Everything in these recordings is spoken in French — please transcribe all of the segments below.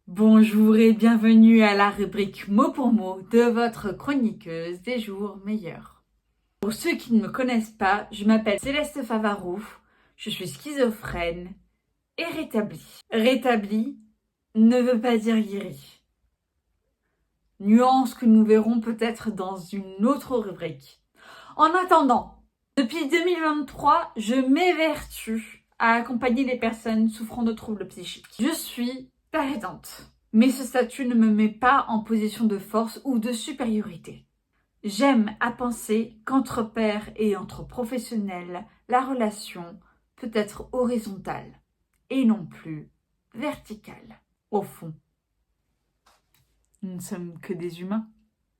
Bonjour et bienvenue à la rubrique mot pour mot de votre chroniqueuse des jours meilleurs. Pour ceux qui ne me connaissent pas, je m'appelle Céleste Favarou, je suis schizophrène et rétablie. Rétablie ne veut pas dire guérie. Nuance que nous verrons peut-être dans une autre rubrique. En attendant, depuis 2023, je m'évertue à accompagner les personnes souffrant de troubles psychiques. Je suis aidante. Mais ce statut ne me met pas en position de force ou de supériorité. J'aime à penser qu'entre pairs et entre professionnels, la relation peut être horizontale et non plus verticale. Au fond, nous ne sommes que des humains.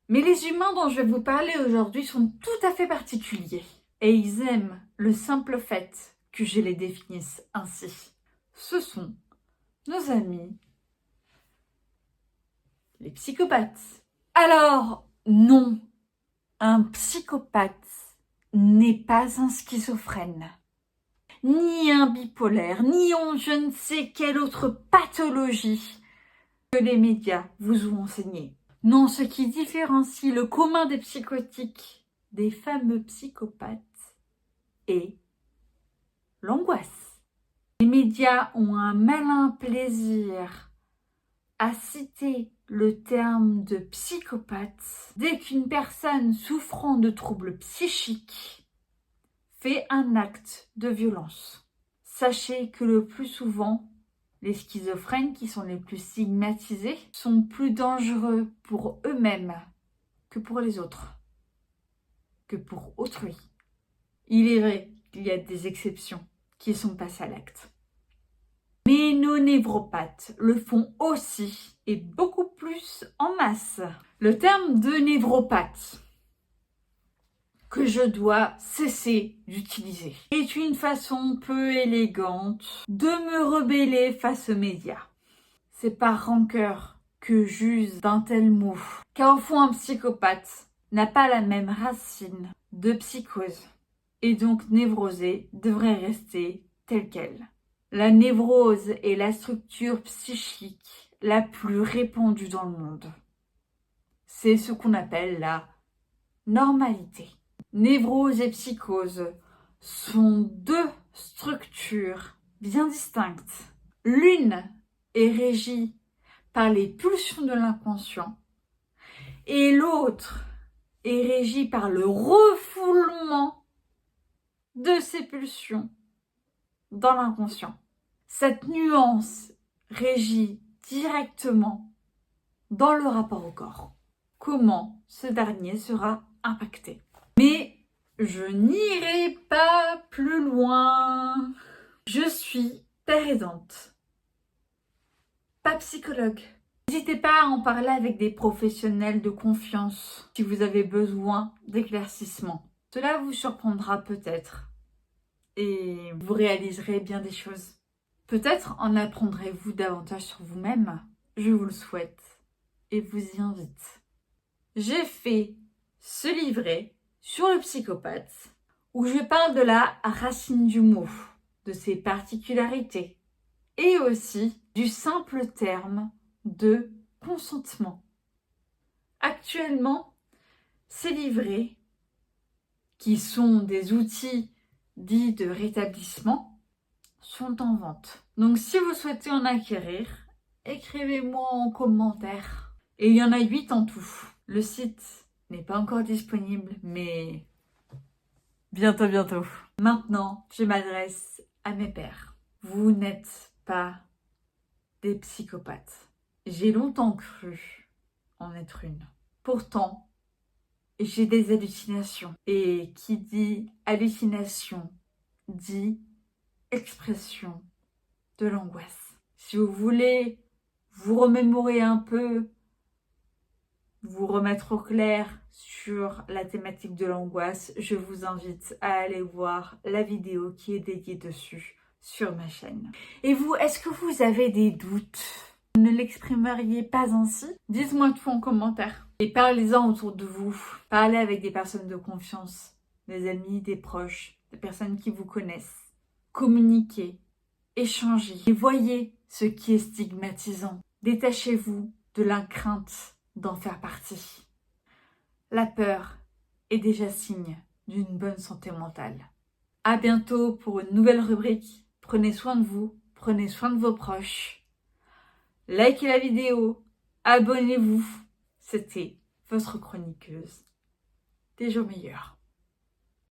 Mais les humains dont je vais vous parler aujourd'hui sont tout à fait particuliers. Et ils aiment le simple fait que je les définisse ainsi. Ce sont nos amis, les psychopathes. Alors, non, un psychopathe n'est pas un schizophrène, ni un bipolaire, ni je ne sais quelle autre pathologie que les médias vous ont enseigné. Non, ce qui différencie le commun des psychotiques des fameux psychopathes est l'angoisse. Les médias ont un malin plaisir à citer le terme de psychopathe dès qu'une personne souffrant de troubles psychiques fait un acte de violence. Sachez que le plus souvent, les schizophrènes, qui sont les plus stigmatisés, sont plus dangereux pour eux-mêmes que pour les autres, que pour autrui. Il est vrai qu'il y a des exceptions qui sont passées à l'acte. Mais nos névropathes le font aussi, et beaucoup plus en masse. Le terme de névropathe, que je dois cesser d'utiliser, est une façon peu élégante de me rebeller face aux médias. C'est par rancœur que j'use d'un tel mot, car au fond un psychopathe n'a pas la même racine de psychose, et donc névrosé devrait rester tel quel. La névrose est la structure psychique la plus répandue dans le monde. C'est ce qu'on appelle la normalité. Névrose et psychose sont deux structures bien distinctes. L'une est régie par les pulsions de l'inconscient et l'autre est régie par le refoulement de ces pulsions dans l'inconscient. Cette nuance régit directement dans le rapport au corps. Comment ce dernier sera impacté. Mais je n'irai pas plus loin. Je suis père aidante, pas psychologue. N'hésitez pas à en parler avec des professionnels de confiance si vous avez besoin d'éclaircissement. Cela vous surprendra peut-être et vous réaliserez bien des choses. Peut-être en apprendrez-vous davantage sur vous-même. Je vous le souhaite et vous y invite. J'ai fait ce livret sur le psychopathe où je parle de la racine du mot, de ses particularités et aussi du simple terme de consentement. Actuellement, ces livrets, qui sont des outils dits de rétablissement, sont en vente. Donc si vous souhaitez en acquérir, écrivez-moi en commentaire. Et il y en a 8 en tout. Le site n'est pas encore disponible, mais bientôt. Maintenant, je m'adresse à mes pairs. Vous n'êtes pas des psychopathes. J'ai longtemps cru en être une. Pourtant, j'ai des hallucinations. Et qui dit hallucination dit expression de l'angoisse. Si vous voulez vous remémorer un peu, vous remettre au clair sur la thématique de l'angoisse, je vous invite à aller voir la vidéo qui est dédiée dessus sur ma chaîne. Et vous, est-ce que vous avez des doutes? Vous ne l'exprimeriez pas ainsi? Dites-moi tout en commentaire. Et parlez-en autour de vous. Parlez avec des personnes de confiance, des amis, des proches, des personnes qui vous connaissent. Communiquez, échangez et voyez ce qui est stigmatisant. Détachez-vous de la crainte d'en faire partie. La peur est déjà signe d'une bonne santé mentale. À bientôt pour une nouvelle rubrique. Prenez soin de vous, prenez soin de vos proches. Likez la vidéo, abonnez-vous. C'était votre chroniqueuse des jours meilleurs.